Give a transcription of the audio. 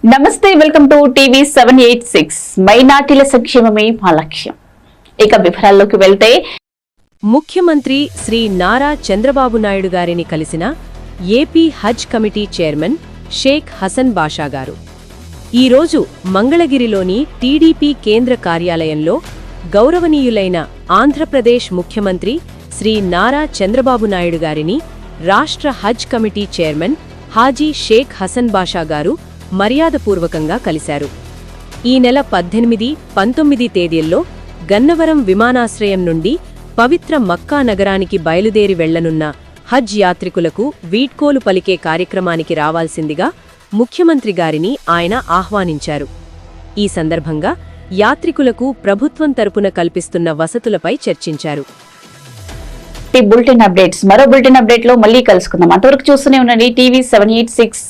నమస్తే, welcome to TV 786. మైనార్టీల సంక్షేమమే మా లక్ష్యం. ఇక వివరాల్లోకి వెళ్తే, ముఖ్యమంత్రి శ్రీ నారా చంద్రబాబు నాయుడు గారిని కలిసిన ఏపీ హజ్ కమిటీ చైర్మన్ షేక్ హసన్ బాషా గారు ఈరోజు మంగళగిరిలోని టీడీపీ కేంద్ర కార్యాలయంలో గౌరవనీయులైన ఆంధ్రప్రదేశ్ ముఖ్యమంత్రి శ్రీ నారా చంద్రబాబు నాయుడు గారిని రాష్ట్ర హజ్ కమిటీ చైర్మన్ హాజీ షేక్ హసన్ బాషా గారు మర్యాదపూర్వకంగా కలిశారు. ఈ నెల 18, 19 తేదీల్లో గన్నవరం విమానాశ్రయం నుండి పవిత్ర మక్కా నగరానికి బయలుదేరి వెళ్లనున్న హజ్ యాత్రికులకు వీడ్కోలు పలికే కార్యక్రమానికి రావాల్సిందిగా ముఖ్యమంత్రి గారిని ఆయన ఆహ్వానించారు. ఈ సందర్భంగా యాత్రికులకు ప్రభుత్వం తరపున కల్పిస్తున్న వసతులపై చర్చించారు. మరో బులెటిన్ అప్డేట్ లో మళ్ళీ కలుసుకుందాం. అంతవరకు చూస్తూనే ఉండండి టీవీ 786.